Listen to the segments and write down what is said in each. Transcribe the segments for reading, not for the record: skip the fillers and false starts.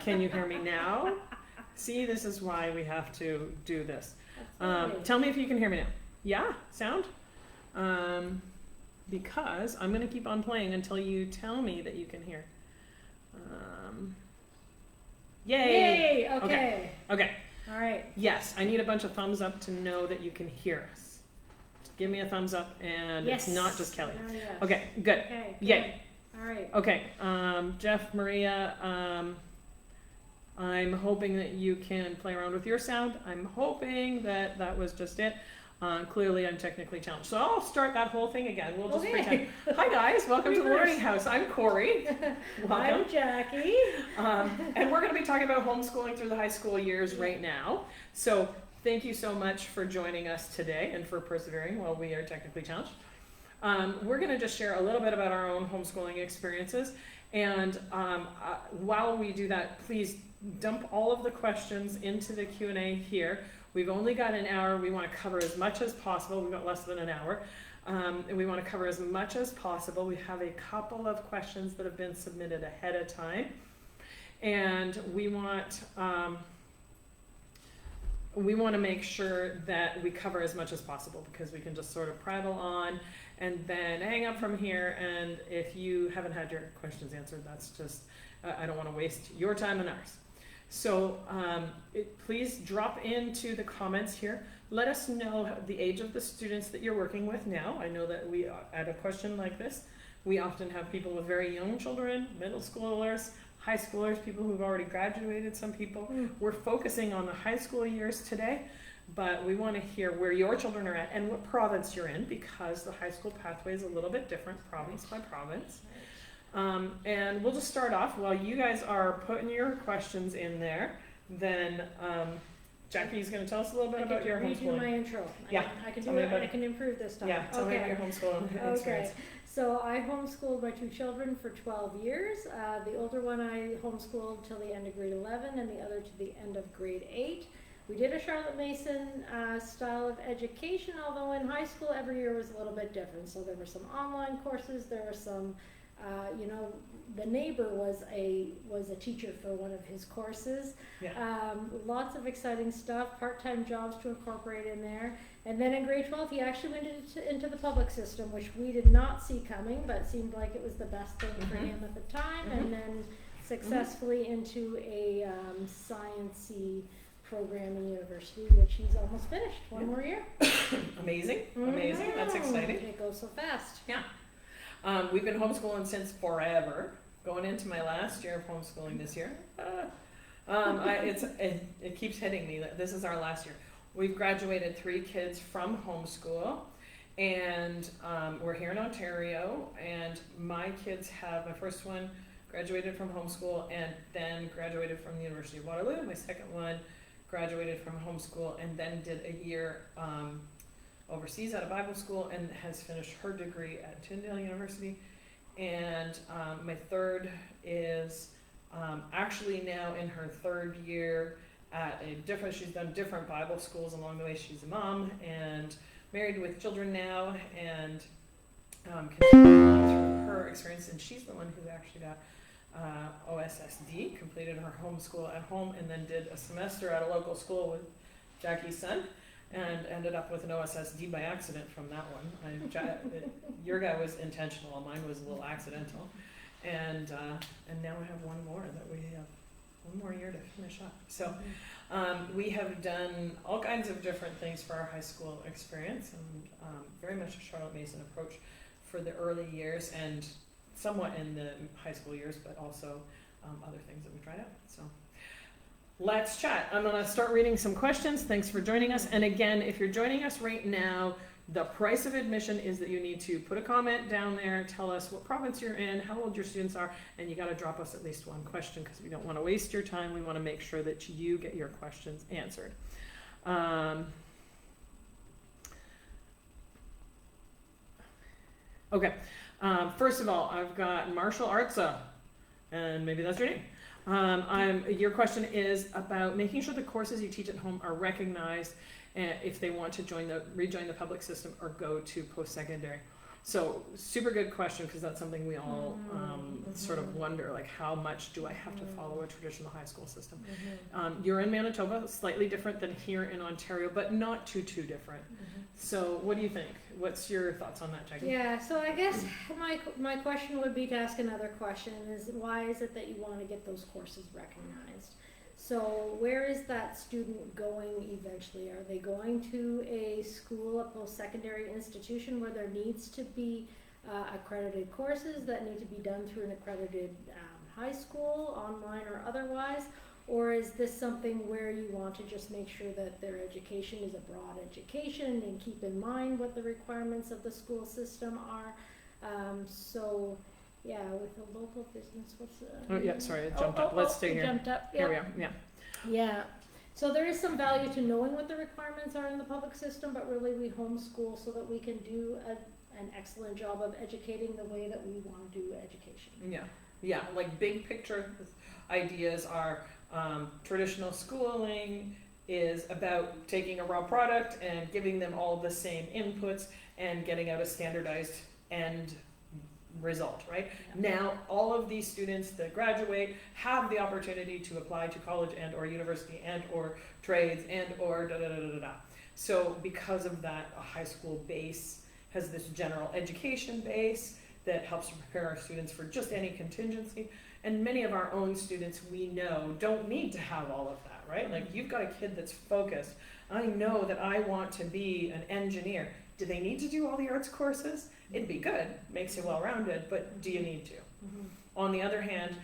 Can you hear me now? See, this is why we have to do this. Tell me if you can hear me now. Yeah? Sound? Because I'm going to keep on playing until you tell me that you can hear. Yay! Yay! Okay. Okay. All right. Yes, I need a bunch of thumbs up to know that you can hear us. Give me a thumbs up, and Yes. it's not just Kelly. Yes. Okay, good. Okay. Good. Yay. All right. Okay, Jeff, Maria, I'm hoping that you can play around with your sound. I'm hoping that that was just it. Clearly, I'm technically challenged. So I'll start that whole thing again. We'll just pretend. Hi, guys. Welcome to the Learning House. I'm Cori. Welcome. I'm Jackie. And we're going to be talking about homeschooling through the high school years right now. So thank you so much for joining us today and for persevering while we are technically challenged. We're going to just share a little bit about our own homeschooling experiences. And while we do that, please dump all of the questions into the Q&A here. We've only got an hour. We want to cover as much as possible. We've got less than an hour. And we want to cover as much as possible. We have a couple of questions that have been submitted ahead of time. And we want to make sure that we cover as much as possible, because we can just sort of prattle on and then hang up from here. And if you haven't had your questions answered, that's just, I don't want to waste your time and ours. So please drop into the comments here. Let us know the age of the students that you're working with now. I know that we, at a question like this, we often have people with very young children, middle schoolers, high schoolers, people who've already graduated, some people. We're focusing on the high school years today, but we want to hear where your children are at and what province you're in, because the high school pathway is a little bit different, province by province. And we'll just start off while you guys are putting your questions in there. Then Jackie's going to tell us a little bit about your homeschooling. My intro. Yeah, I can do it. I can improve this time. Yeah, tell me about your homeschooling experience. Okay. So I homeschooled my two children for 12 years. The older one I homeschooled till the end of grade 11, and the other to the end of grade 8. We did a Charlotte Mason style of education, although in high school every year was a little bit different. So there were some online courses, there were some the neighbor was a teacher for one of his courses. Yeah. Lots of exciting stuff, part-time jobs to incorporate in there. And then in grade 12, he actually went into the public system, which we did not see coming, but seemed like it was the best thing for him at the time. And then successfully into a science-y program in university, which he's almost finished. One more year. Amazing. Amazing. That's exciting. It goes so fast. Yeah. We've been homeschooling since forever, going into my last year of homeschooling this year. It keeps hitting me that this is our last year. We've graduated 3 kids from homeschool, and we're here in Ontario, and my first one graduated from homeschool and then graduated from the University of Waterloo. My second one graduated from homeschool and then did a year overseas at a Bible school and has finished her degree at Tyndale University. And my third is actually now in her 3rd year at she's done different Bible schools along the way. She's a mom and married with children now, and continuing on through her experience. And she's the one who actually got OSSD, completed her homeschool at home, and then did a semester at a local school with Jackie's son, and ended up with an OSSD by accident from that one. Your guy was intentional, mine was a little accidental. And now we have one more that we have one more year to finish up. So we have done all kinds of different things for our high school experience, and very much a Charlotte Mason approach for the early years and somewhat in the high school years, but also other things that we tried out. So let's chat. I'm going to start reading some questions. Thanks for joining us. And again, if you're joining us right now, the price of admission is that you need to put a comment down there, tell us what province you're in, how old your students are, and you got to drop us at least one question, because we don't want to waste your time. We want to make sure that you get your questions answered. Okay. First of all, I've got Marshall Artza, and maybe that's your name. Your question is about making sure the courses you teach at home are recognized if they want to rejoin the public system or go to post-secondary. So super good question, because that's something we all sort of wonder, like, how much do I have to follow a traditional high school system? You're in Manitoba, slightly different than here in Ontario, but not too different. So what do you think? What's your thoughts on that, Jackie? Yeah, so I guess my question would be to ask another question, is why is it that you want to get those courses recognized? So where is that student going eventually? Are they going to a school, a post-secondary institution where there needs to be accredited courses that need to be done through an accredited high school, online or otherwise? Or is this something where you want to just make sure that their education is a broad education and keep in mind what the requirements of the school system are? Yeah, with a local business, what's Oh yeah, sorry, it jumped up. Let's stay here. Jumped up. Here we are. Yeah. Yeah. So there is some value to knowing what the requirements are in the public system, but really we homeschool so that we can do an excellent job of educating the way that we want to do education. Yeah. Like big picture ideas are traditional schooling is about taking a raw product and giving them all the same inputs and getting out a standardized end result, right? Yeah. Now, all of these students that graduate have the opportunity to apply to college and or university and or trades and or da. So because of that, a high school base has this general education base that helps to prepare our students for just any contingency. And many of our own students we know don't need to have all of that, right? Like, you've got a kid that's focused. I know that I want to be an engineer. Do they need to do all the arts courses? It'd be good, makes you well-rounded, but do you need to? On the other hand,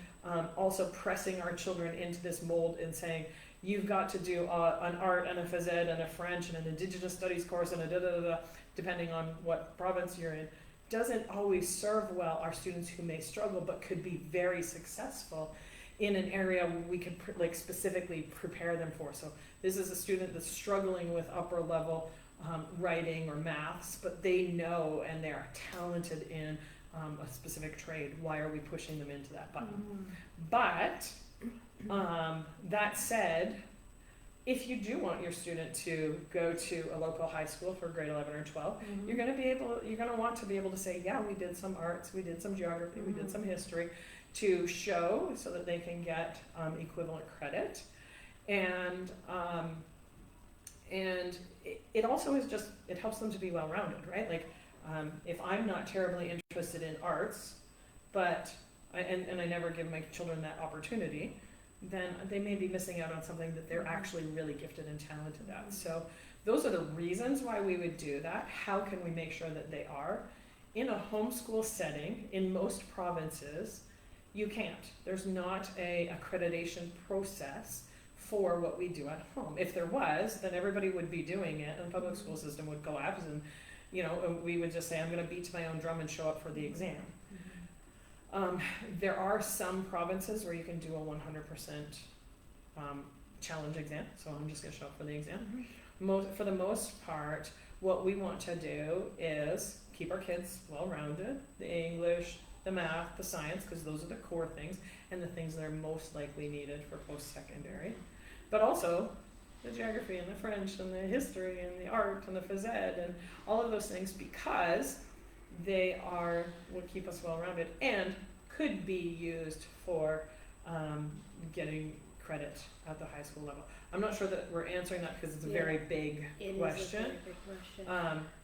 also pressing our children into this mold and saying, you've got to do an art and a phys ed and a French and an Indigenous Studies course and a depending on what province you're in, doesn't always serve well our students who may struggle but could be very successful in an area we could specifically prepare them for. So this is a student that's struggling with upper level writing or maths, but they know and they are talented in a specific trade. Why are we pushing them into that button? But that said, if you do want your student to go to a local high school for grade 11 or 12, you're going to want to be able to say, yeah, we did some arts, we did some geography, we did some history, to show so that they can get equivalent credit. And it also is just, it helps them to be well-rounded, right? Like, if I'm not terribly interested in arts, but and I never give my children that opportunity, then they may be missing out on something that they're actually really gifted and talented at. So those are the reasons why we would do that. How can we make sure that they are? In a homeschool setting, in most provinces, you can't. There's not a accreditation process for what we do at home. If there was, then everybody would be doing it, and the public school system would collapse, and we would just say, I'm going to beat to my own drum and show up for the exam. There are some provinces where you can do a 100% challenge exam, so I'm just going to show up for the exam. For the most part, what we want to do is keep our kids well-rounded, the English, the math, the science, because those are the core things, and the things that are most likely needed for post-secondary. But also the geography and the French and the history and the art and the phys ed and all of those things, because they would keep us well-rounded and could be used for getting credit at the high school level. I'm not sure that we're answering that because it's a very big question.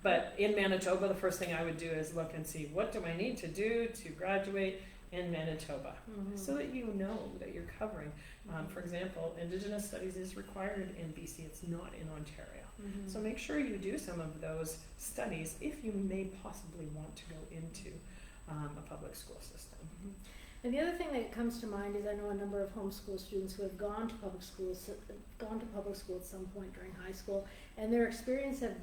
But in Manitoba, the first thing I would do is look and see, what do I need to do to graduate in Manitoba, so that you know that you're covering. For example, Indigenous Studies is required in BC, it's not in Ontario. So make sure you do some of those studies if you may possibly want to go into a public school system. And the other thing that comes to mind is I know a number of homeschool students who have gone to public school at some point during high school, and their experience have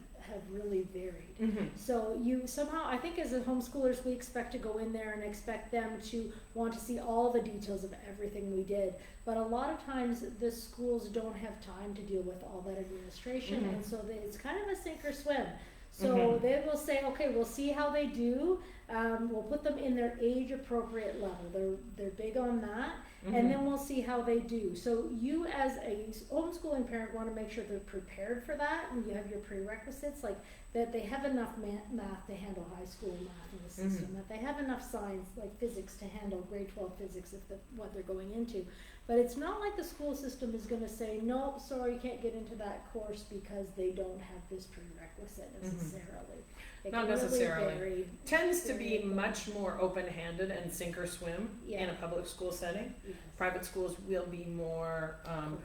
really varied. So you somehow, I think as homeschoolers, we expect to go in there and expect them to want to see all the details of everything we did. But a lot of times the schools don't have time to deal with all that administration, and so it's kind of a sink or swim. So they will say, okay, we'll see how they do. We'll put them in their age appropriate level. They're big on that. Mhm. And then we'll see how they do. So you as a homeschooling parent want to make sure they're prepared for that, and you have your prerequisites, like that they have enough math to handle high school math in the system, that they have enough science, like physics, to handle grade 12 physics if what they're going into. But it's not like the school system is going to say, no, sorry, you can't get into that course because they don't have this prerequisite necessarily. It Not can really necessarily. vary. Tends to be much more open-handed and sink or swim in Yeah. a public school setting. Yes. Private schools will be more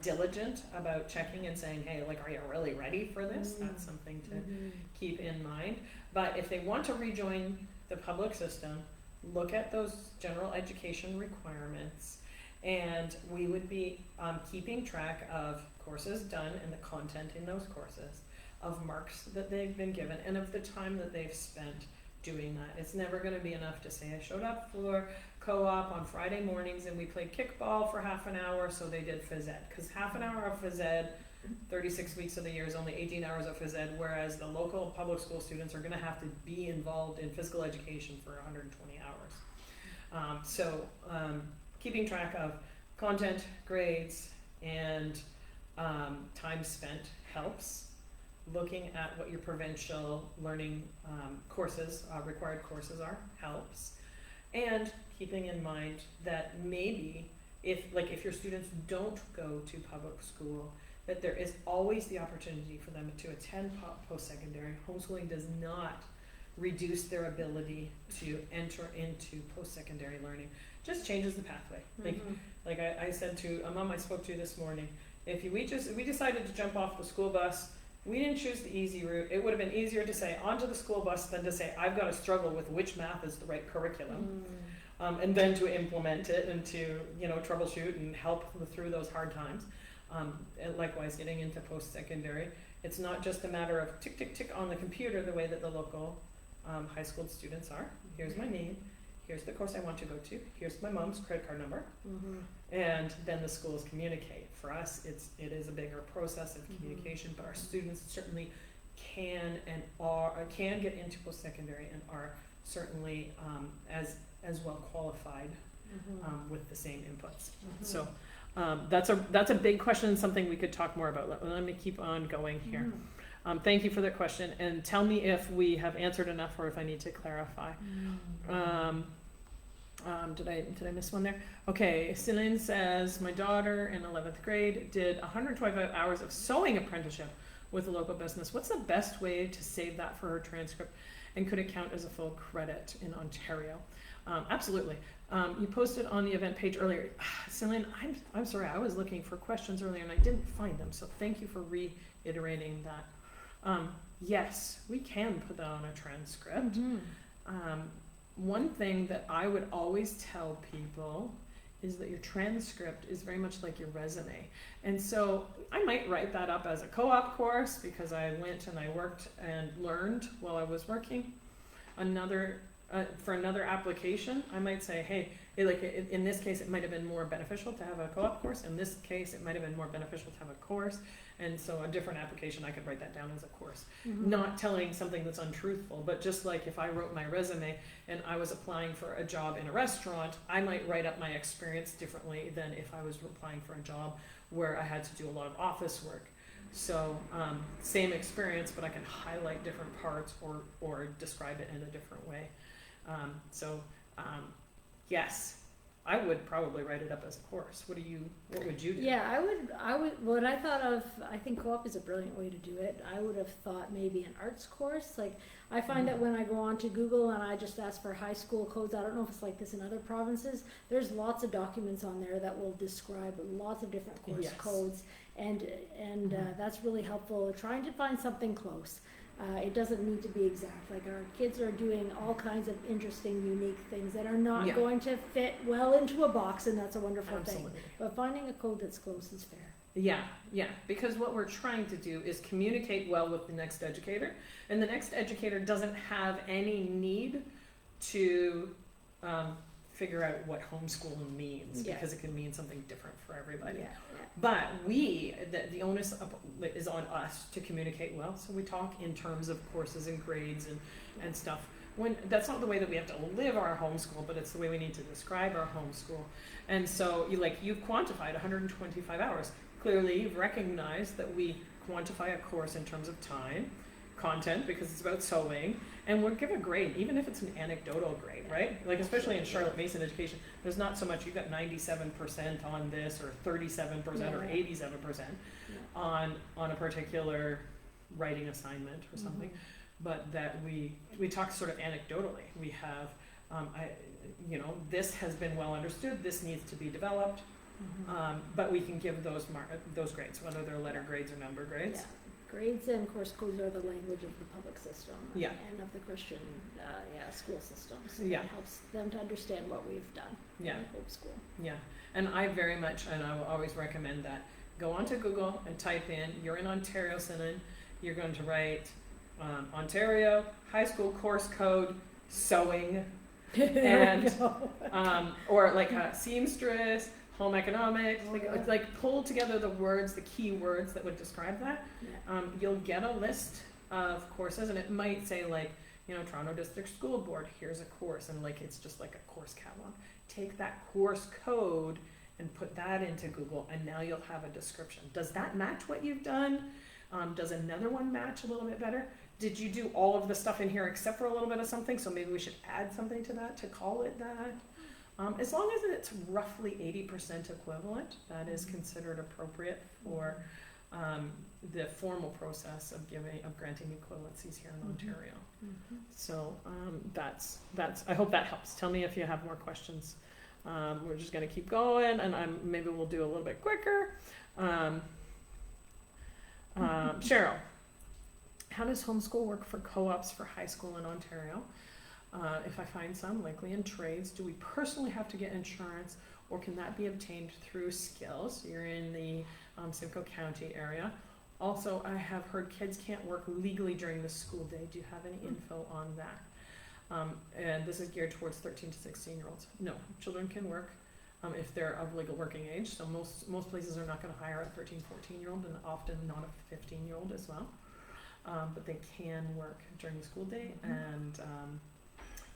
diligent about checking and saying, hey, like, are you really ready for this? That's something to keep in mind. But if they want to rejoin the public system, look at those general education requirements, and we would be keeping track of courses done and the content in those courses, of marks that they've been given, and of the time that they've spent doing that. It's never going to be enough to say, I showed up for co-op on Friday mornings and we played kickball for half an hour, so they did phys ed. Because half an hour of phys ed, 36 weeks of the year, is only 18 hours of phys ed, whereas the local public school students are going to have to be involved in physical education for 120 hours. Keeping track of content, grades, and time spent helps. Looking at what your provincial learning courses, required courses are, helps. And keeping in mind that maybe if your students don't go to public school, that there is always the opportunity for them to attend post-secondary. Homeschooling does not reduce their ability to enter into post-secondary learning. Just changes the pathway. Like I said to a mom I spoke to this morning, if we decided to jump off the school bus, we didn't choose the easy route. It would have been easier to say onto the school bus than to say I've got to struggle with which math is the right curriculum, and then to implement it and to troubleshoot and help through those hard times. And likewise, getting into post-secondary, it's not just a matter of tick tick tick on the computer the way that the local high school students are. Here's my name. Here's the course I want to go to. Here's my mom's credit card number. And then the schools communicate. For us, it is a bigger process of communication, but our students certainly can get into post-secondary and are certainly as well qualified with the same inputs. So that's a big question and something we could talk more about. Let me keep on going here. Thank you for that question, and tell me if we have answered enough or if I need to clarify. Did I miss one there? Okay, Celine says, my daughter in 11th grade did 125 hours of sewing apprenticeship with a local business. What's the best way to save that for her transcript, and could it count as a full credit in Ontario? Absolutely. You posted on the event page earlier. Celine, I'm sorry, I was looking for questions earlier and I didn't find them, so thank you for reiterating that. Yes, we can put that on a transcript. One thing that I would always tell people is that your transcript is very much like your resume. And so I might write that up as a co-op course because I went and I worked and learned while I was working. For another application, I might say, hey, in this case, it might have been more beneficial to have a co-op course. In this case, it might have been more beneficial to have a course. And so a different application, I could write that down as a course. Not telling something that's untruthful, but just like if I wrote my resume and I was applying for a job in a restaurant, I might write up my experience differently than if I was applying for a job where I had to do a lot of office work. So same experience, but I can highlight different parts or describe it in a different way. Yes, I would probably write it up as a course. What would you do? Yeah, I would, what I thought of, I think co-op is a brilliant way to do it. I would have thought maybe an arts course. Like, I find that when I go on to Google and I just ask for high school codes, I don't know if it's like this in other provinces, there's lots of documents on there that will describe lots of different course codes, and that's really helpful, trying to find something close. It doesn't need to be exact. Like, our kids are doing all kinds of interesting, unique things that are not going to fit well into a box, and that's a wonderful thing. But finding a code that's close is fair. Yeah, because what we're trying to do is communicate well with the next educator, and the next educator doesn't have any need to figure out what homeschooling means, because it can mean something different for everybody. But the onus is on us to communicate well, so we talk in terms of courses and grades and stuff. that's not the way that we have to live our homeschool, but it's the way we need to describe our homeschool. And so you've quantified 125 hours. Clearly, you've recognized that we quantify a course in terms of time, content, because it's about sewing, and we'll give a grade, even if it's an anecdotal grade, right? Like, especially in Charlotte Mason education, there's not so much, you got 97% on this, or 37% or 87% on a particular writing assignment or something, but that we talk sort of anecdotally. We have, this has been well understood, this needs to be developed, but we can give those grades, whether they're letter grades or number grades. Yeah. Grades and course codes are the language of the public system and of the Christian school system. So it helps them to understand what we've done in homeschool. Yeah, and I very much, and I will always recommend that, go onto Google and type in, you're in Ontario Synod, you're going to write Ontario High School Course Code Sewing, and or like seamstress, home economics, like pull together the words, the key words that would describe that. You'll get a list of courses, and it might say Toronto District School Board, here's a course, and it's just like a course catalog. Take that course code and put that into Google, and now you'll have a description. Does that match what you've done? Does another one match a little bit better? Did you do all of the stuff in here except for a little bit of something? So maybe we should add something to that to call it that. As long as it's roughly 80% equivalent, that is considered appropriate for the formal process of granting equivalencies here in Ontario. So that's. I hope that helps. Tell me if you have more questions. We're just going to keep going, and maybe we'll do a little bit quicker. Cheryl, how does homeschool work for co-ops for high school in Ontario? If I find some, likely in trades, do we personally have to get insurance, or can that be obtained through skills? You're in the Simcoe County area. Also, I have heard kids can't work legally during the school day. Do you have any info on that? And this is geared towards 13 to 16-year-olds. No, children can work if they're of legal working age. So most places are not going to hire a 13, 14-year-old, and often not a 15-year-old as well. But they can work during the school day, and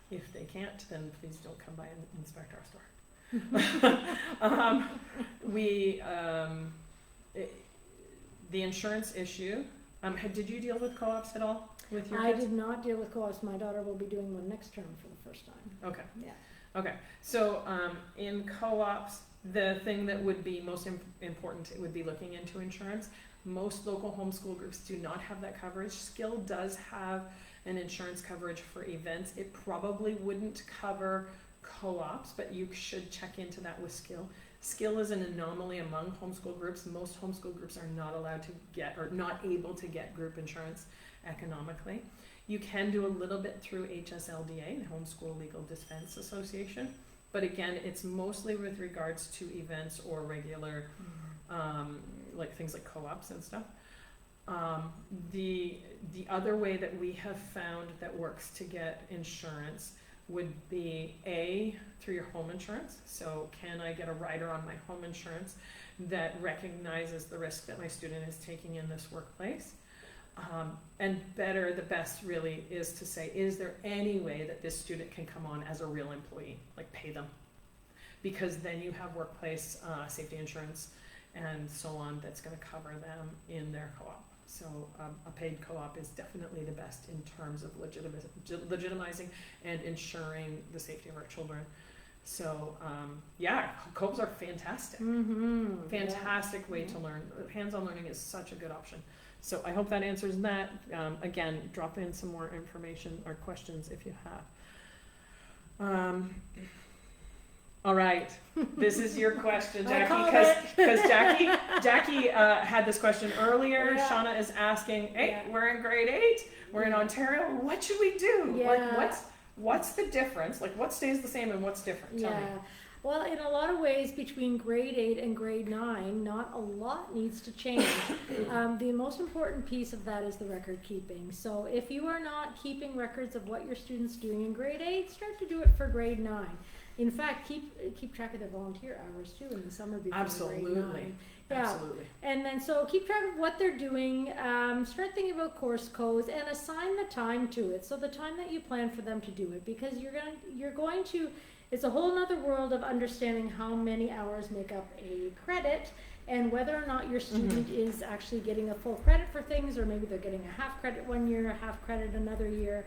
if they can't, then please don't come by and inspect our store. The insurance issue, did you deal with co-ops at all with your kids? I did not deal with co-ops. My daughter will be doing one next term for the first time. Okay. Yeah. Okay. So in co-ops, the thing that would be most important would be looking into insurance. Most local homeschool groups do not have that coverage. Skill does have an insurance coverage for events. It probably wouldn't cover co-ops, but you should check into that with Skill. Skill is an anomaly among homeschool groups. Most homeschool groups are not allowed to get, or not able to get, group insurance economically. You can do a little bit through HSLDA, the Homeschool Legal Defense Association, but again, it's mostly with regards to events or regular, like things like co-ops and stuff. The other way that we have found that works to get insurance would be through your home insurance. So can I get a rider on my home insurance that recognizes the risk that my student is taking in this workplace? And the best really is to say, is there any way that this student can come on as a real employee, like pay them? Because then you have workplace safety insurance and so on that's going to cover them in their co-op. So a paid co-op is definitely the best in terms of legitimizing and ensuring the safety of our children. So co-ops are fantastic. Fantastic way to learn. Hands-on learning is such a good option. So I hope that answers that. Again, drop in some more information or questions if you have. All right, this is your question, Jackie, because Jackie had this question earlier. Yeah. Shauna is asking, hey, we're in grade 8, we're in Ontario, what should we do? Yeah. Like, what's the difference? Like, what stays the same and what's different? Tell me. Well, in a lot of ways, between grade 8 and grade 9, not a lot needs to change. The most important piece of that is the record keeping. So if you are not keeping records of what your student's doing in grade 8, start to do it for grade 9. In fact, keep track of their volunteer hours too in the summer before grade 9. Absolutely. Yeah. Absolutely. And then so keep track of what they're doing, start thinking about course codes and assign the time to it. So the time that you plan for them to do it, because you're going to, it's a whole nother world of understanding how many hours make up a credit and whether or not your student is actually getting a full credit for things, or maybe they're getting a half credit one year, a half credit another year.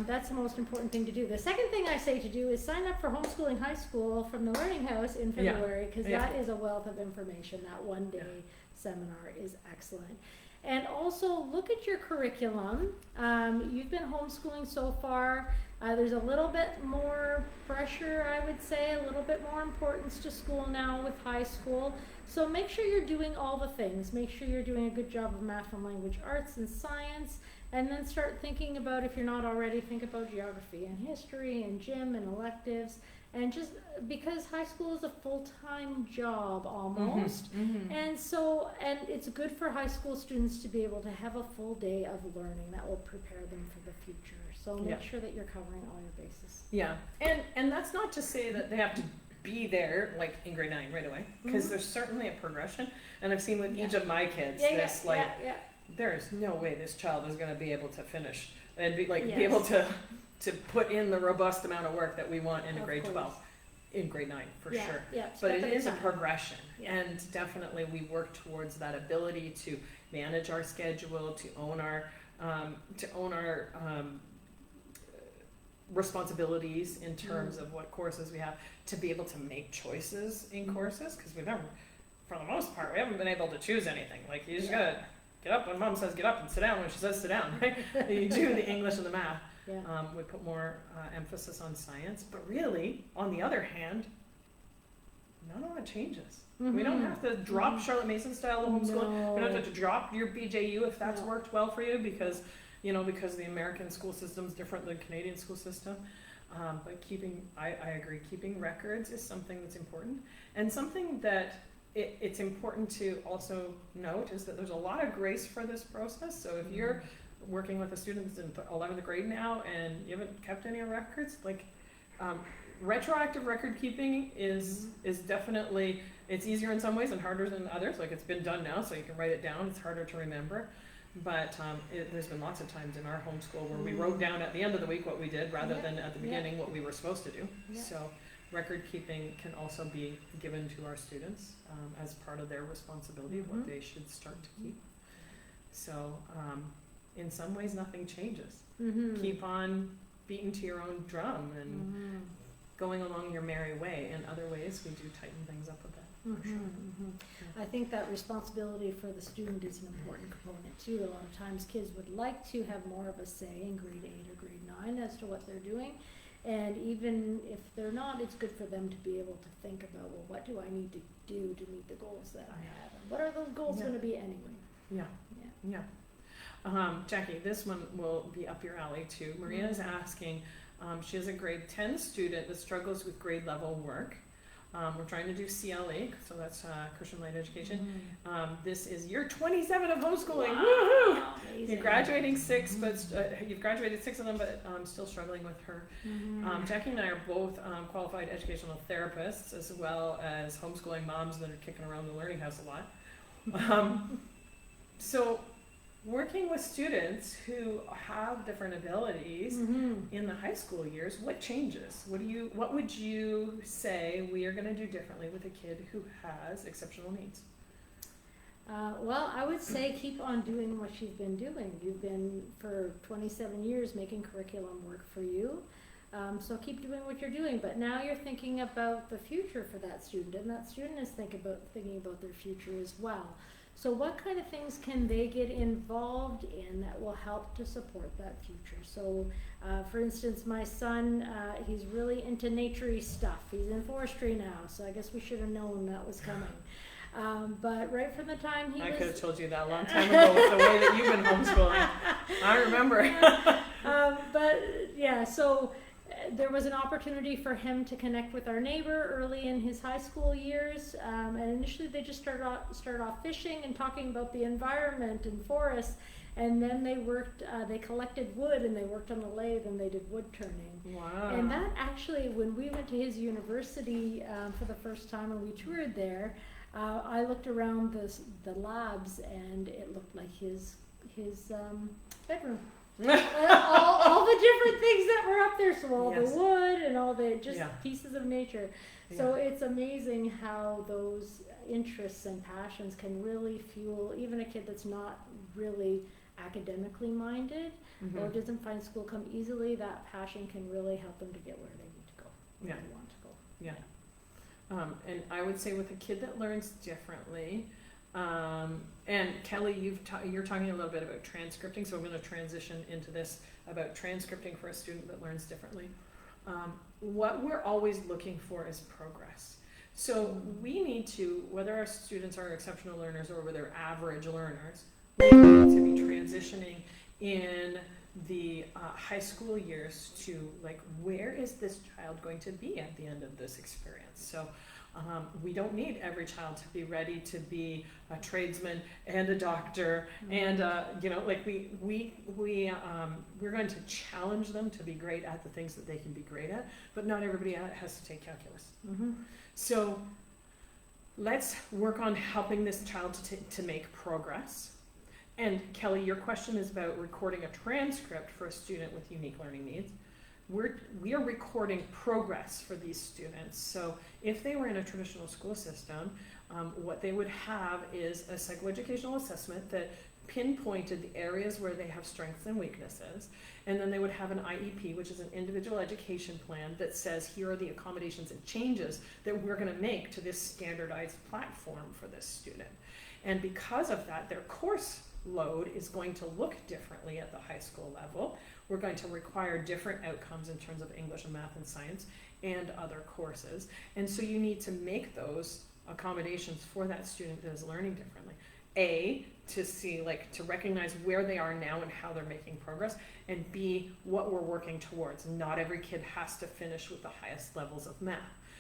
That's the most important thing to do. The second thing I say to do is sign up for Homeschooling High School from the Learning House in February, because that is a wealth of information. That one-day seminar is excellent. And also look at your curriculum. You've been homeschooling so far. There's a little bit more pressure, I would say, a little bit more importance to school now with high school. So make sure you're doing all the things. Make sure you're doing a good job of math and language arts and science. And then start thinking about, if you're not already, think about geography and history and gym and electives. And just because high school is a full-time job almost. And so, and it's good for high school students to be able to have a full day of learning that will prepare them for the future. So make sure that you're covering all your bases. Yeah, and that's not to say that they have to be there like in grade 9 right away, because there's certainly a progression. And I've seen with each of my kids there's no way this child is going to be able to finish and be able to put in the robust amount of work that we want in a grade 12, in grade 9 for sure. But it is a progression, and definitely we work towards that ability to manage our schedule, to own our responsibilities in terms of what courses we have, to be able to make choices in courses, because we've never, for the most part, we haven't been able to choose anything. Like, you just gotta get up when mom says get up and sit down when she says sit down, right? You do the English and the math. We put more emphasis on science, but really, on the other hand, not a lot changes. We don't have to drop Charlotte Mason style homeschooling. We don't have to drop your BJU if that's worked well for you, because the American school system is different than Canadian school system. But I agree, keeping records is something that's important. And something that it's important to also note is that there's a lot of grace for this process. So if you're working with a student that's in 11th grade now and you haven't kept any records, retroactive record keeping is definitely, it's easier in some ways and harder than others. Like, it's been done now, so you can write it down. It's harder to remember. But there's been lots of times in our homeschool where we wrote down at the end of the week what we did rather than at the beginning what we were supposed to do. So record keeping can also be given to our students as part of their responsibility of what they should start to keep. So in some ways nothing changes. Keep on beating to your own drum and going along your merry way. In other ways we do tighten things up a bit. For sure. I think that responsibility for the student is an important component too. A lot of times kids would like to have more of a say in grade 8 or grade 9 as to what they're doing. And even if they're not, it's good for them to be able to think about, well, what do I need to do to meet the goals that I have? And what are those goals going to be anyway? Jackie, this one will be up your alley too. Maria is asking, she has a grade 10 student that struggles with grade level work. We're trying to do CLE, so that's Christian Light Education. This is year 27 of homeschooling. Woohoo! You're graduating 6, but you've graduated 6 of them, but still struggling with her. Jackie and I are both qualified educational therapists, as well as homeschooling moms that are kicking around the Learning House a lot. So working with students who have different abilities in the high school years, what changes? What would you say we are going to do differently with a kid who has exceptional needs? Well, I would say keep on doing what you've been doing. You've been, for 27 years, making curriculum work for you. So keep doing what you're doing, but now you're thinking about the future for that student, and that student is thinking about their future as well. So what kind of things can they get involved in that will help to support that future? So for instance, my son, he's really into naturey stuff. He's in forestry now, so I guess we should have known that was coming. But right from the time he I was... could have told you that a long time ago with the way that you've been homeschooling. I remember. But yeah, so there was an opportunity for him to connect with our neighbor early in his high school years, and initially they just started off fishing and talking about the environment and forests, And then they worked, they collected wood and they worked on the lathe and they did wood turning. Wow. And that actually, when we went to his university for the first time and we toured there, I looked around the labs and it looked like his bedroom. all the different things that were up there, so all Yes. the wood and all the just Yeah. pieces of nature. So it's amazing how those interests and passions can really fuel even a kid that's not really academically minded Mhm. or doesn't find school come easily. That passion can really help them to get where they need to go, where Yeah. they want to go. Yeah. And I would say with a kid that learns differently, and Kelly, you're talking a little bit about transcripting, so I'm going to transition into this about transcripting for a student that learns differently. What we're always looking for is progress. So we need to, whether our students are exceptional learners or whether they're average learners, we need to be transitioning in the high school years to like, where is this child going to be at the end of this experience? So we don't need every child to be ready to be a tradesman and a doctor, and like we're going to challenge them to be great at the things that they can be great at, but not everybody has to take calculus. Mm-hmm. So let's work on helping this child to make progress. And Kelly, your question is about recording a transcript for a student with unique learning needs. We are recording progress for these students. So if they were in a traditional school system, what they would have is a psychoeducational assessment that pinpointed the areas where they have strengths and weaknesses. And then they would have an IEP, which is an individual education plan that says, here are the accommodations and changes that we're going to make to this standardized platform for this student. And because of that, their course load is going to look differently at the high school level. We're going to require different outcomes in terms of English and math and science and other courses. And so you need to make those accommodations for that student that is learning differently. A, to see, like, to recognize where they are now and how they're making progress, and B, what we're working towards. Not every kid has to finish with the highest levels of math.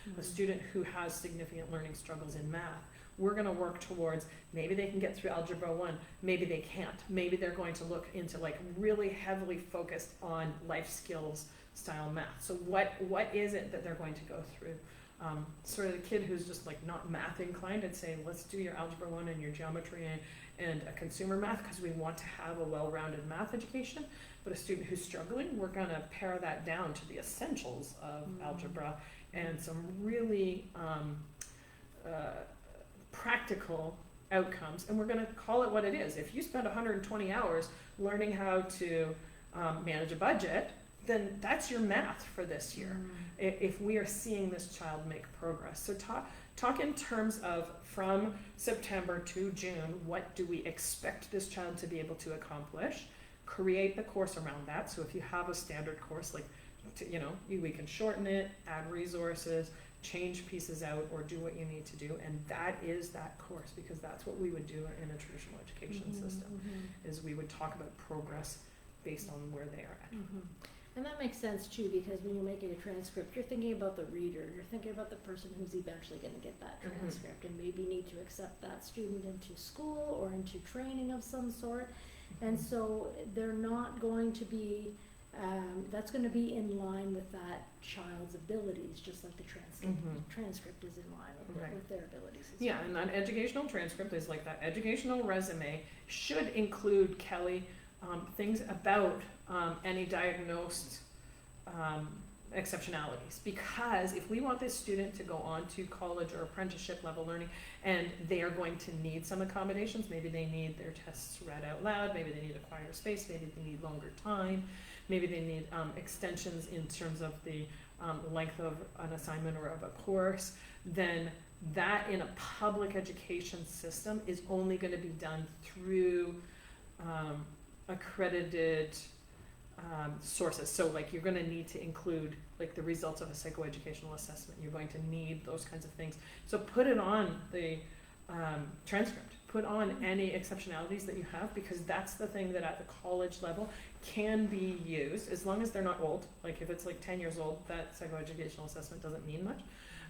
Mm-hmm. A student who has significant learning struggles in math, we're going to work towards, maybe they can get through Algebra 1, maybe they can't. Maybe they're going to look into like really heavily focused on life skills style math. So what is it that they're going to go through? Sort of the kid who's just like not math inclined, I'd say, let's do your Algebra 1 and your geometry and a consumer math, because we want to have a well-rounded math education. But a student who's struggling, we're going to pare that down to the essentials of algebra and some really practical outcomes, and we're going to call it what it is. If you spend 120 hours learning how to manage a budget, then that's your math for this year. If we are seeing this child make progress. So talk in terms of from September to June, what do we expect this child to be able to accomplish? Create the course around that. So if you have a standard course, like, we can shorten it, add resources, change pieces out, or do what you need to do, and that is that course, because that's what we would do in a traditional education system, is we would talk about progress based on where they are at. And that makes sense too, because when you're making a transcript, you're thinking about the reader, you're thinking about the person who's eventually going to get that transcript and maybe need to accept that student into school or into training of some sort. And so they're not going to be, that's going to be in line with that child's abilities, just like the transcript is in line with their abilities as well. And that educational transcript is like that educational resume should include, Kelly, things about any diagnosed exceptionalities, because if we want this student to go on to college or apprenticeship level learning and they are going to need some accommodations, maybe they need their tests read out loud, maybe they need a quieter space, maybe they need longer time, maybe they need extensions in terms of the length of an assignment or of a course, then that in a public education system is only going to be done through accredited sources. So like you're going to need to include like the results of a psychoeducational assessment. You're going to need those kinds of things. So put it on the transcript. Put on any exceptionalities that you have, because that's the thing that at the college level can be used, as long as they're not old. Like if it's like 10 years old, that psychoeducational assessment doesn't mean much.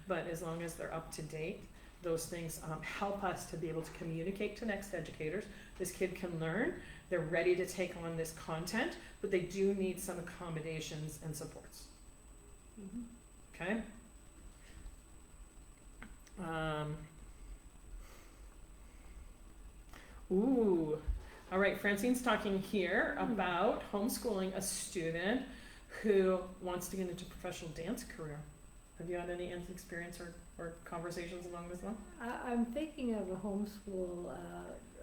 But as long as they're up to date, those things help us to be able to communicate to next educators. This kid can learn, they're ready to take on this content, but they do need some accommodations and supports. Okay? Ooh, all right, Francine's talking here about homeschooling a student who wants to get into a professional dance career. Have you had any experience or conversations along this line? I'm thinking of a homeschool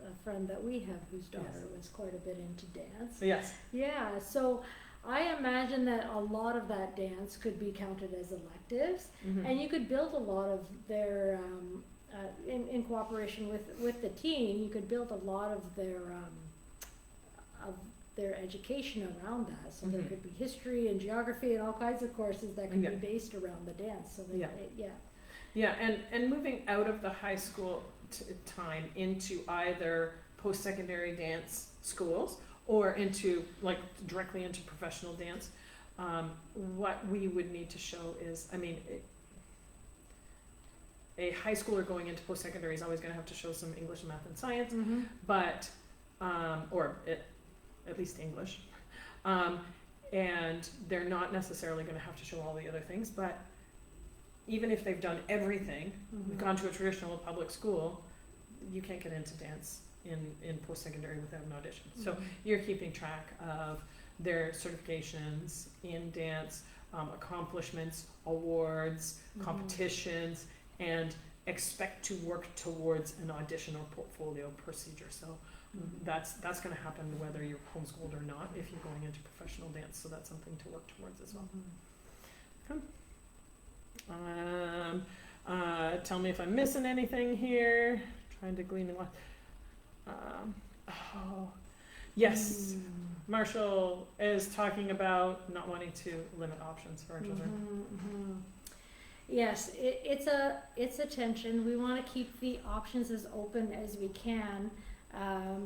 a friend that we have whose daughter was quite a bit into dance. Yes. Yeah, so I imagine that a lot of that dance could be counted as electives, and you could build a lot of their, in cooperation with the teen, you could build a lot of their education around that. So there could be history and geography and all kinds of courses that could be based around the dance. So Yeah, and moving out of the high school time into either post-secondary dance schools or into, like, directly into professional dance, what we would need to show is, I mean, a high schooler going into post-secondary is always going to have to show some English, math, and science, but, at least English, and they're not necessarily going to have to show all the other things, but even if they've done everything, gone to a traditional public school, you can't get into dance in post-secondary without an audition. So you're keeping track of their certifications in dance, accomplishments, awards, competitions, and expect to work towards an audition or portfolio procedure. So that's going to happen whether you're homeschooled or not if you're going into professional dance. So that's something to work towards as well. Tell me if I'm missing anything here. Trying to glean yes. Marshall is talking about not wanting to limit options for our children. Yes, it's a tension. We want to keep the options as open as we can,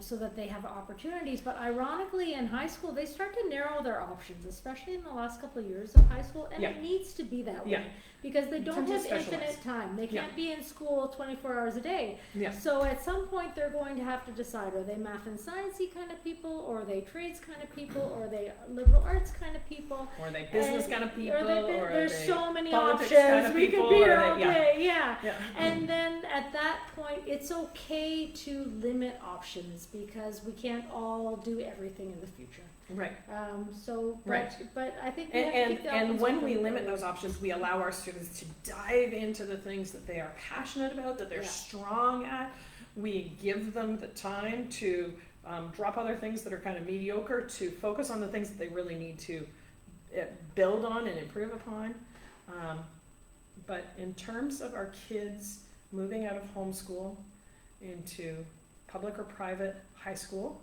so that they have opportunities. But ironically, in high school, they start to narrow their options, especially in the last couple of years of high school, and it needs to be that way because they don't have infinite time. They can't be in school 24 hours a day. So at some point, they're going to have to decide: are they math and sciencey kind of people, or are they trades kind of people, or are they liberal arts kind of people, or are they business kind of people, or there's so many options. Kind of we could be here all day. Yeah. And then at that point, it's okay to limit options because we can't all do everything in the future. Right. But I think we have to keep the and when we limit those options, we allow our students to dive into the things that they are passionate about, that they're strong at. We give them the time to drop other things that are kind of mediocre to focus on the things that they really need to build on and improve upon. But in terms of our kids moving out of homeschool into public or private high school,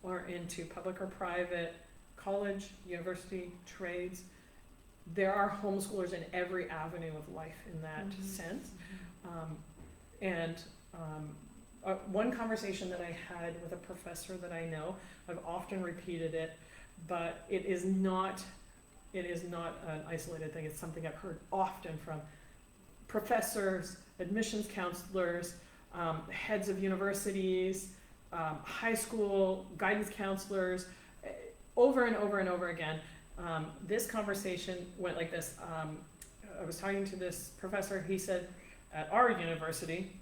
or into public or private college, university, trades, there are homeschoolers in every avenue of life in that sense. One conversation that I had with a professor that I know, I've often repeated it, but it is not an isolated thing. It's something I've heard often from professors, admissions counselors, heads of universities, high school guidance counselors, over and over and over again. This conversation went like this. I was talking to this professor. He said, at our university,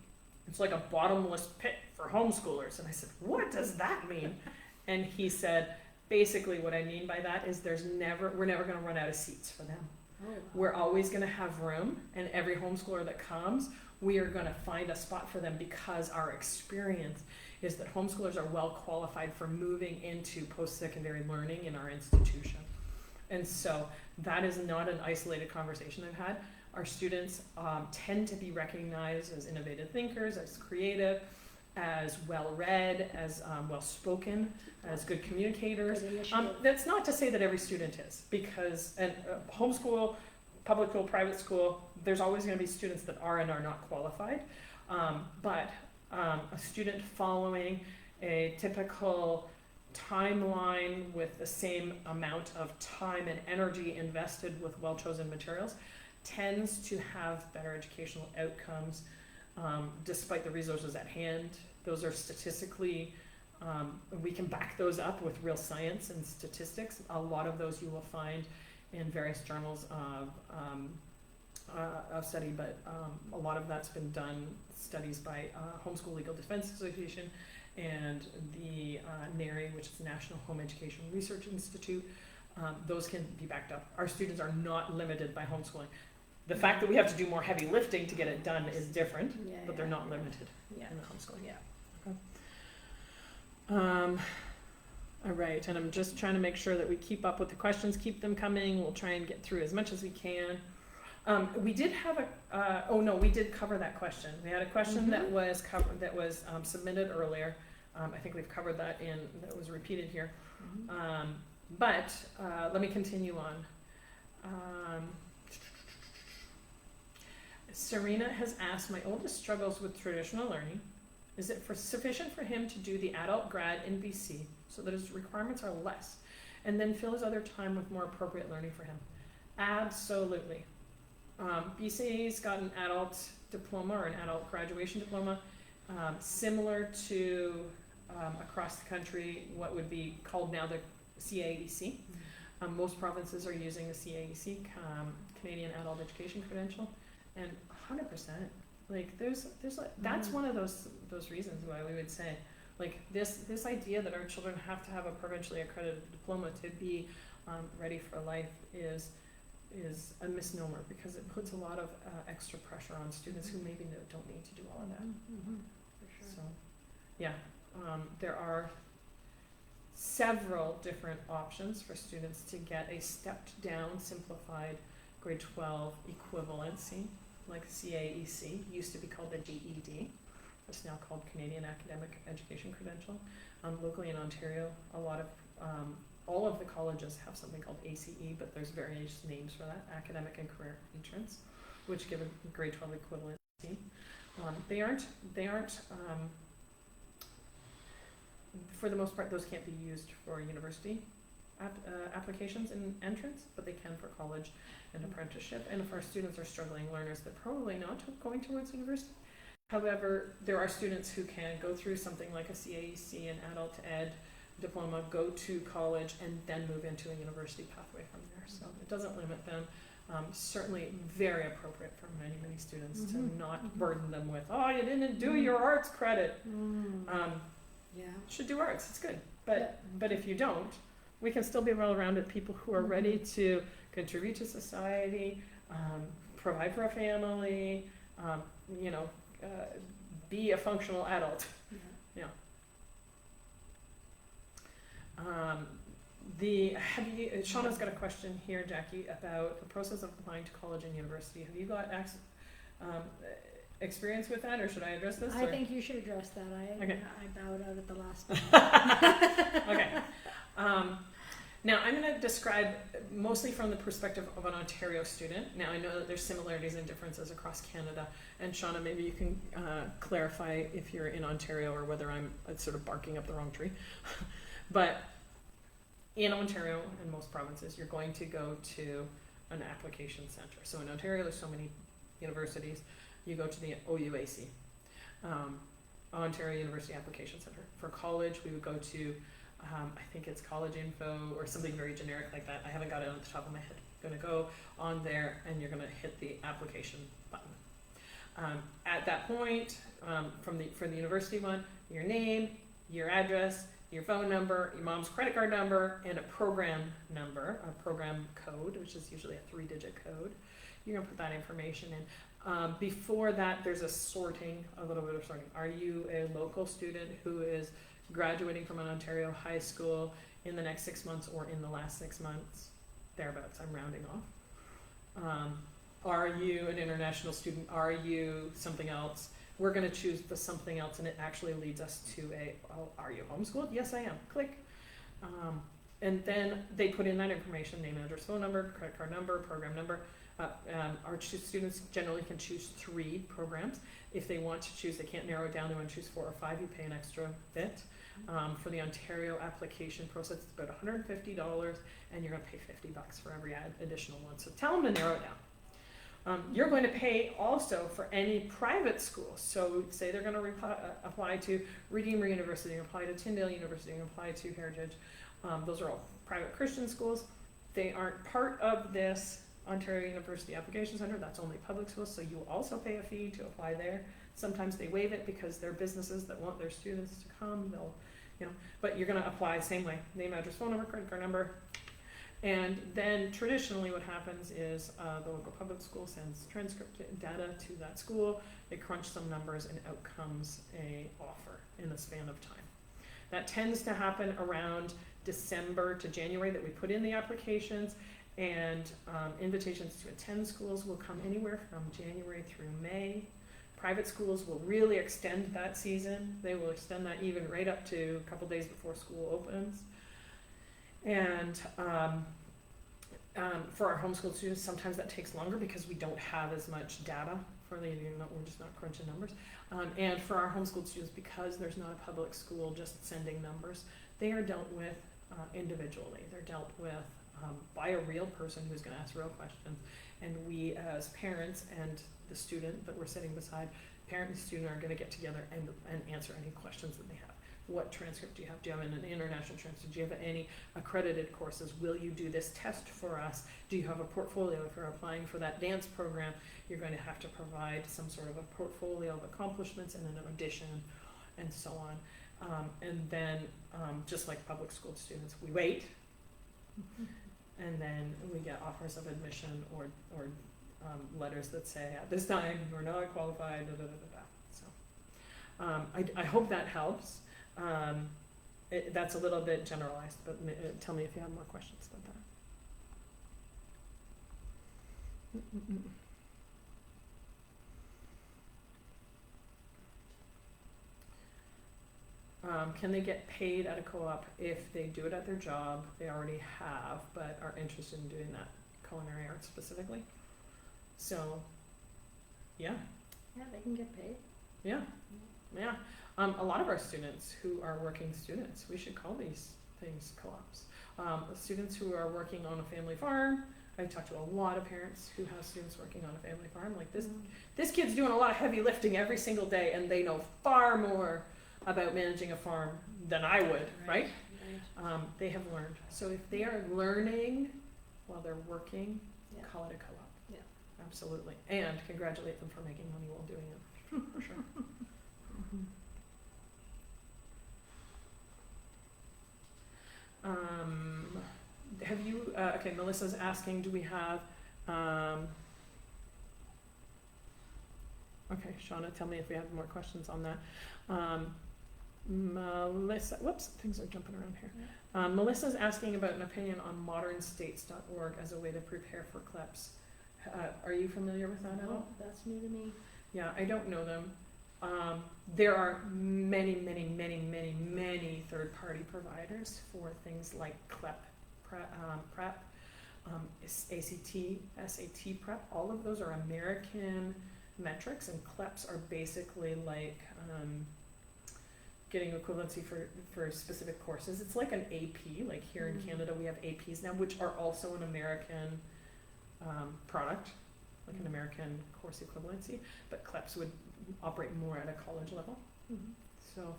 it's like a bottomless pit for homeschoolers. And I said, what does that mean? And he said, basically what I mean by that is we're never going to run out of seats for them. We're always going to have room, and every homeschooler that comes, we are going to find a spot for them because our experience is that homeschoolers are well qualified for moving into post-secondary learning in our institution. And so that is not an isolated conversation I've had. Our students tend to be recognized as innovative thinkers, as creative, as well-read, as well-spoken, as good communicators. That's not to say that every student is, because homeschool, public school, private school, there's always going to be students that are and are not qualified. But a student following a typical timeline with the same amount of time and energy invested with well-chosen materials tends to have better educational outcomes despite the resources at hand. Those are statistically, we can back those up with real science and statistics. A lot of those you will find in various journals of study, but a lot of that's been done, studies by Homeschool Legal Defense Association and the NARI, which is the National Home Education Research Institute. Those can be backed up. Our students are not limited by homeschooling. The fact that we have to do more heavy lifting to get it done is different, but they're not limited in the homeschooling. All right, and I'm just trying to make sure that we keep up with the questions, keep them coming. We'll try and get through as much as we can. We did have we did cover that question. We had a question that was covered, that was submitted earlier. I think we've covered that that was repeated here. But let me continue on. Serena has asked, my oldest struggles with traditional learning. Is it sufficient for him to do the adult grad in BC so that his requirements are less and then fill his other time with more appropriate learning for him? Absolutely. BC's got an adult diploma or an adult graduation diploma, similar to across the country what would be called now the CAEC. Most provinces are using the CAEC, Canadian Adult Education Credential, and 100%. Like there's like, that's one of those reasons why we would say, like this idea that our children have to have a provincially accredited diploma to be ready for life is a misnomer, because it puts a lot of extra pressure on students who maybe don't need to do all of that. For sure. So, yeah, there are several different options for students to get a stepped down, simplified grade 12 equivalency, like CAEC, used to be called the GED. It's now called Canadian Academic Education Credential. Locally in Ontario, all of the colleges have something called ACE, but there's various names for that, Academic and Career Entrance, which give a grade 12 equivalency. They aren't, for the most part, those can't be used for university applications and entrance, but they can for college and apprenticeship. And if our students are struggling learners, they're probably not going towards university. However, there are students who can go through something like a CAEC, an adult ed diploma, go to college, and then move into a university pathway from there. So it doesn't limit them. Certainly very appropriate for many, many students to not burden them with, oh, you didn't do your arts credit. Should do arts, it's good. But if you don't, we can still be well-rounded people who are ready to contribute to society, provide for a family, be a functional adult. Shauna's got a question here, Jackie, about the process of applying to college and university. Have you got experience with that, or should I address this? I think you should address that. I bowed out at the last one. Okay. Now I'm going to describe mostly from the perspective of an Ontario student. Now I know that there's similarities and differences across Canada, and Shauna, maybe you can clarify if you're in Ontario or whether I'm sort of barking up the wrong tree. But in Ontario and most provinces, you're going to go to an application center. So in Ontario, there's so many universities. You go to the OUAC, Ontario University Application Center. For college, we would go to, I think it's College Info or something very generic like that. I haven't got it on the top of my head. You're going to go on there and you're going to hit the application button. At that point, for the university one, your name, your address, your phone number, your mom's credit card number, and a program number, a program code, which is usually a 3-digit code. You're going to put that information in. Before that, there's a little bit of sorting. Are you a local student who is graduating from an Ontario high school in the next 6 months or in the last 6 months? Thereabouts, I'm rounding off. Are you an international student? Are you something else? We're going to choose the something else, and it actually leads us to are you homeschooled? Yes, I am. Click. And then they put in that information, name, address, phone number, credit card number, program number. Our students generally can choose 3 programs. If they want to choose, they can't narrow it down, they want to choose 4 or 5, you pay an extra bit. For the Ontario application process, it's about $150, and you're going to pay $50 for every additional one. So tell them to narrow it down. You're going to pay also for any private school. So say they're going to apply to Redeemer University, apply to Tyndale University, apply to Heritage. Those are all private Christian schools. They aren't part of this Ontario University Application Center. That's only public schools, so you also pay a fee to apply there. Sometimes they waive it because they're businesses that want their students to come. They'll, but you're going to apply same way: name, address, phone number, credit card number. And then traditionally what happens is the local public school sends transcript data to that school, they crunch some numbers, and out comes a offer in the span of time. That tends to happen around December to January that we put in the applications, and invitations to attend schools will come anywhere from January through May. Private schools will really extend that season. They will extend that even right up to a couple days before school opens. And for our homeschool students, sometimes that takes longer because we don't have as much data we're just not crunching numbers. And for our homeschool students, because there's not a public school just sending numbers, they are dealt with individually. They're dealt with by a real person who's going to ask real questions. And we as parents and the student that we're sitting beside, parent and student are going to get together and answer any questions that they have. What transcript do you have? Do you have an international transcript? Do you have any accredited courses? Will you do this test for us? Do you have a portfolio? If you're applying for that dance program, you're going to have to provide some sort of a portfolio of accomplishments and an audition and so on. And then, just like public school students, we wait, and then we get offers of admission or letters that say, at this time, we're not qualified, da, da, da, da, da. So I hope that helps. That's a little bit generalized, but tell me if you have more questions about that. Can they get paid at a co-op if they do it at their job they already have, but are interested in doing that culinary arts specifically? So, yeah. Yeah, they can get paid. Yeah, yeah. A lot of our students who are working students, we should call these things co-ops. Students who are working on a family farm. I talk to a lot of parents who have students working on a family farm. Like this kid's doing a lot of heavy lifting every single day, and they know far more about managing a farm than I would, right? They have learned. So if they are learning while they're working, call it a co-op. Yeah. Absolutely. And congratulate them for making money while doing it, for sure. Have you, okay, Melissa's asking, do we have, okay, Shauna, tell me if we have more questions on that. Melissa, whoops, things are jumping around here. Melissa's asking about an opinion on modernstates.org as a way to prepare for CLEPs. Are you familiar with that at all? That's new to me. Yeah, I don't know them. There are many third-party providers for things like CLEP prep, ACT, SAT prep. All of those are American metrics, and CLEPs are basically like getting equivalency for specific courses. It's like an AP, like here in Canada we have APs now, which are also an American product, like an American course equivalency, but CLEPs would operate more at a college level. So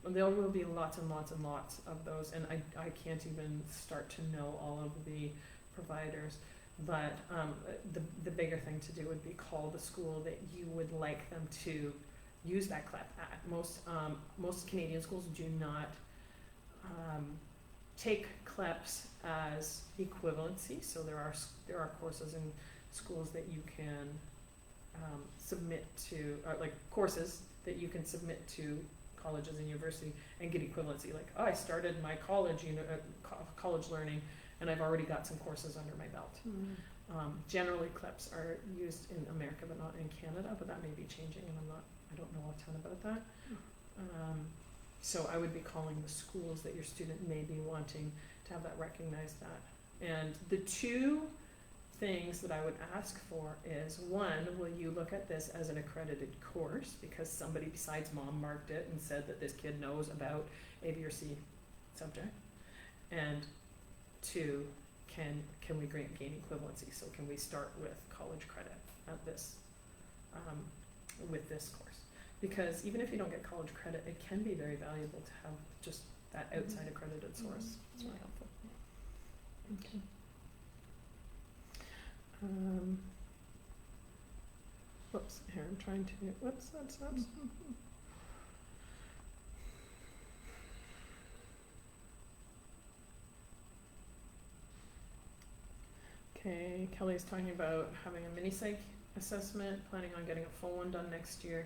there will be lots and lots and lots of those, and I can't even start to know all of the providers, but the bigger thing to do would be call the school that you would like them to use that CLEP at. Most Canadian schools do not take CLEPs as equivalency, so there are courses in schools that you can submit to, like courses that you can submit to colleges and university and get equivalency. Like, oh, I started my college learning, and I've already got some courses under my belt. Generally, CLEPs are used in America, but not in Canada. But that may be changing, and I don't know a ton about that. So I would be calling the schools that your student may be wanting to have that recognized that. And the two things that I would ask for is, one, will you look at this as an accredited course because somebody besides mom marked it and said that this kid knows about A, B, or C subject? And two, can we gain equivalency? So can we start with college credit at this, with this course? Because even if you don't get college credit, it can be very valuable to have just that outside accredited source. It's really helpful. Okay. Whoops, here I'm trying to, whoops, that's. Okay, Kelly's talking about having a mini psych assessment, planning on getting a full one done next year.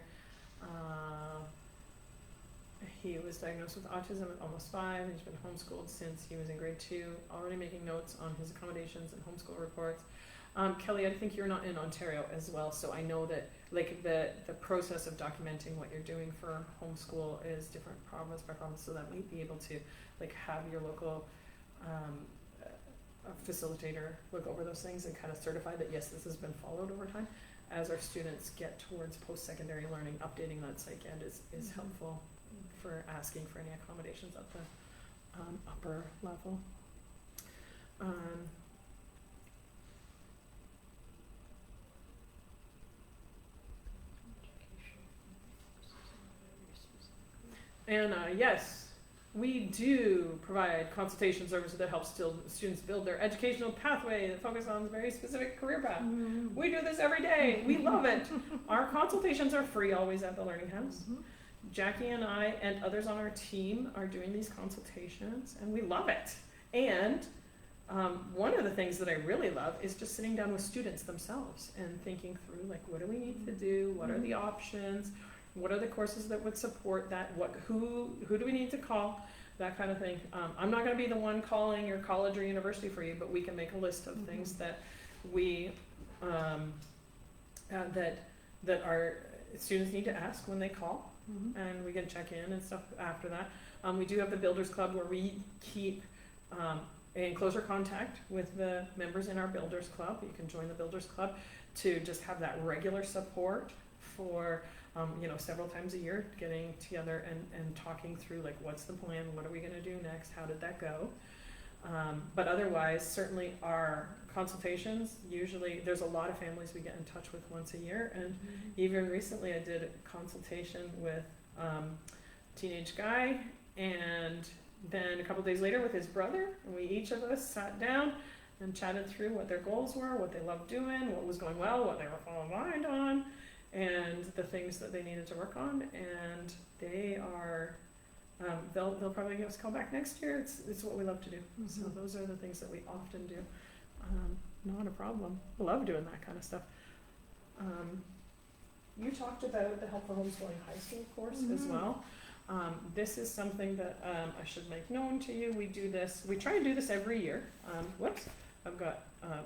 He was diagnosed with autism at almost 5, and he's been homeschooled since he was in grade 2, already making notes on his accommodations and homeschool reports. Kelly, I think you're not in Ontario as well, so I know that like the process of documenting what you're doing for homeschool is different province by province, so that might be able to like have your local facilitator look over those things and kind of certify that yes, this has been followed over time. As our students get towards post-secondary learning, updating that psych ed is helpful for asking for any accommodations at the upper level. Anna, yes, we do provide consultation services that help students build their educational pathway that focus on a very specific career path. We do this every day. We love it. Our consultations are free always at the Learning House. Jackie and I and others on our team are doing these consultations, and we love it. And one of the things that I really love is just sitting down with students themselves and thinking through, like, what do we need to do? What are the options? What are the courses that would support that? Who do we need to call? That kind of thing. I'm not going to be the one calling your college or university for you, but we can make a list of things that we that our students need to ask when they call, and we can check in and stuff after that. We do have the Builders Club where we keep in closer contact with the members in our Builders Club. You can join the Builders Club to just have that regular support for several times a year, getting together and talking through like what's the plan, what are we going to do next, how did that go. But otherwise, certainly our consultations, usually there's a lot of families we get in touch with once a year, and even recently I did a consultation with teenage guy, and then a couple days later with his brother, and we each of us sat down and chatted through what their goals were, what they loved doing, what was going well, what they were falling behind on, and the things that they needed to work on. And they are they'll probably give us a call back next year. It's what we love to do. So those are the things that we often do. Not a problem. I love doing that kind of stuff. You talked about the Help for Homeschooling High School course as well. This is something that I should make known to you. We do this, we try and do this every year. Whoops, I've got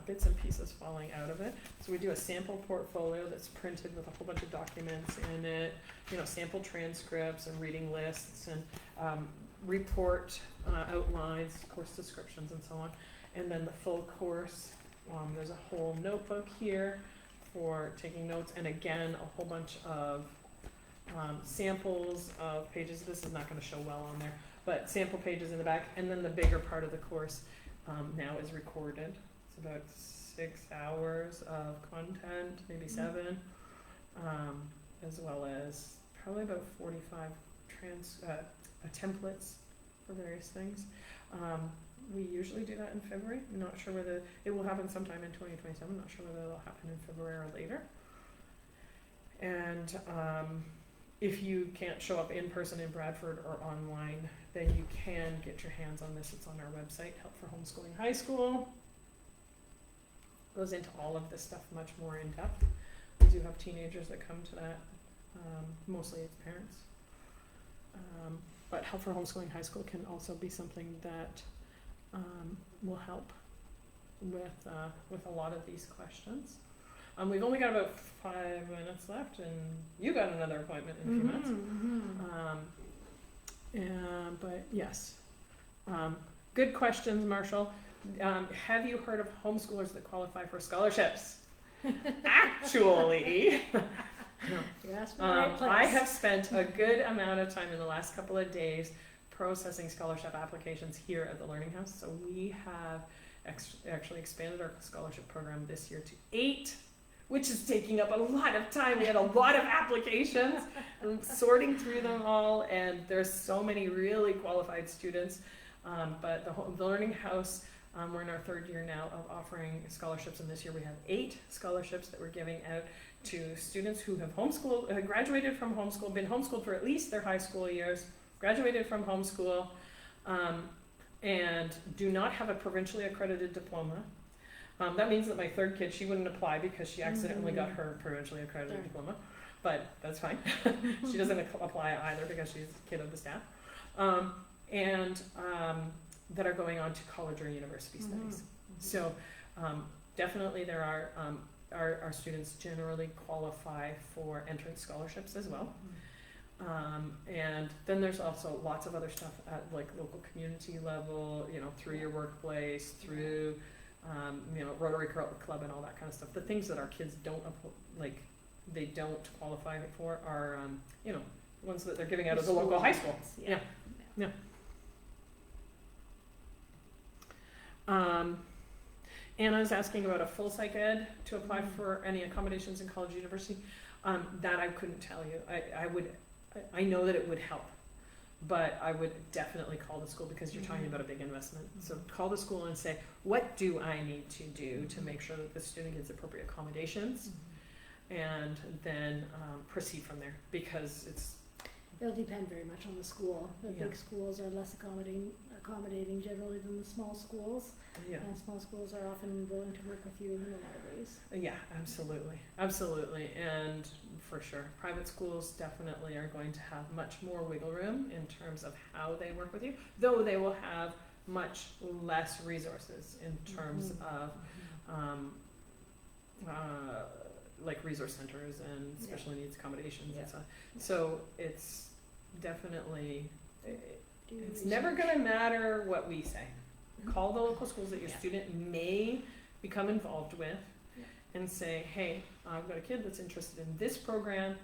bits and pieces falling out of it. So we do a sample portfolio that's printed with a whole bunch of documents in it, sample transcripts and reading lists and report outlines, course descriptions and so on. And then the full course, there's a whole notebook here for taking notes, and again, a whole bunch of samples of pages. This is not going to show well on there, but sample pages in the back, and then the bigger part of the course now is recorded. It's about 6 hours of content, maybe 7, as well as probably about 45 templates for various things. We usually do that in February. I'm not sure whether it will happen sometime in 2027. I'm not sure whether it'll happen in February or later. And if you can't show up in person in Bradford or online, then you can get your hands on this. It's on our website, Help for Homeschooling High School. Goes into all of this stuff much more in depth. We do have teenagers that come to that. Mostly it's parents. But Help for Homeschooling High School can also be something that will help with a lot of these questions. We've only got about 5 minutes left, and you got another appointment in a few minutes. But yes, good questions, Marshall. Have you heard of homeschoolers that qualify for scholarships? Actually, I have spent a good amount of time in the last couple of days processing scholarship applications here at the Learning House. So we have actually expanded our scholarship program this year to 8, which is taking up a lot of time. We had a lot of applications, and sorting through them all, and there's so many really qualified students. But the Learning House, we're in our 3rd year now of offering scholarships, and this year we have 8 scholarships that we're giving out to students who have homeschooled, graduated from homeschool, been homeschooled for at least their high school years, graduated from homeschool, and do not have a provincially accredited diploma. That means that my 3rd kid, she wouldn't apply because she accidentally got her provincially accredited diploma, but that's fine. She doesn't apply either because she's a kid of the staff. And that are going on to college or university studies. So definitely there are, our students generally qualify for entrance scholarships as well. And then there's also lots of other stuff at like local community level, you know, through your workplace, through, you know, Rotary Club and all that kind of stuff. The things that our kids don't, like, they don't qualify for are, you know, ones that they're giving out at the local high school. Yeah. Anna's asking about a full psych ed to apply for any accommodations in college, university. That I couldn't tell you. I know that it would help, but I would definitely call the school because you're talking about a big investment. So call the school and say, what do I need to do to make sure that the student gets appropriate accommodations, and then proceed from there, because it'll depend very much on the school. The big schools are less accommodating generally than the small schools. And small schools are often willing to work with you in a lot of ways. Yeah, absolutely. And for sure, private schools definitely are going to have much more wiggle room in terms of how they work with you, though they will have much less resources in terms of like resource centers and special needs accommodations and stuff. So it's definitely, it's never going to matter what we say. Call the local schools that your student may become involved with and say, hey, I've got a kid that's interested in this program,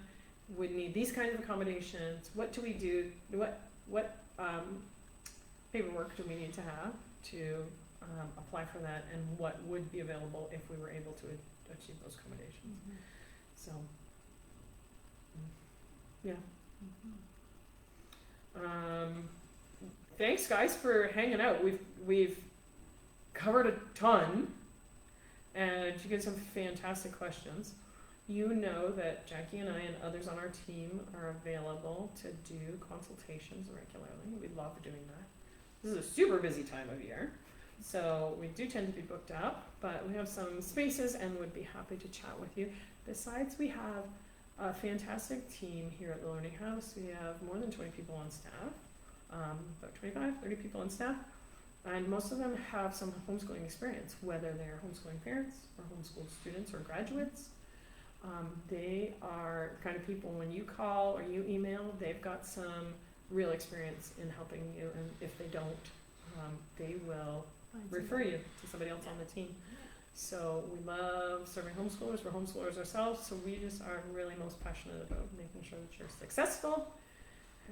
would need these kinds of accommodations. What do we do? What paperwork do we need to have to apply for that, and what would be available if we were able to achieve those accommodations? So, thanks guys for hanging out. We've covered a ton, and you get some fantastic questions. You know that Jackie and I and others on our team are available to do consultations regularly. We love doing that. This is a super busy time of year, so we do tend to be booked up, but we have some spaces and would be happy to chat with you. Besides, we have a fantastic team here at the Learning House. We have more than 20 people on staff, about 25, 30 people on staff, and most of them have some homeschooling experience, whether they're homeschooling parents or homeschool students or graduates. They are the kind of people, when you call or you email, they've got some real experience in helping you, and if they don't, they will refer you to somebody else on the team. So we love serving homeschoolers. We're homeschoolers ourselves, so we just are really most passionate about making sure that you're successful,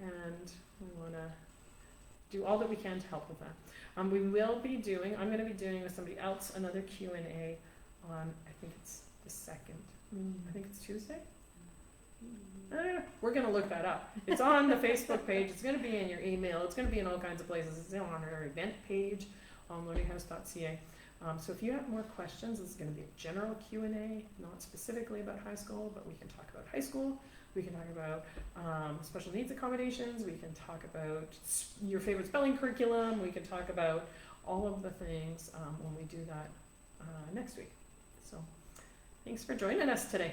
and we want to do all that we can to help with that. I'm going to be doing with somebody else another Q&A on, I think it's the 2nd. I think it's Tuesday. We're going to look that up. It's on the Facebook page. It's going to be in your email. It's going to be in all kinds of places. It's on our event page on learninghouse.ca. So if you have more questions, this is going to be a general Q&A, not specifically about high school, but we can talk about high school. We can talk about special needs accommodations. We can talk about your favorite spelling curriculum. We can talk about all of the things when we do that next week. So thanks for joining us today.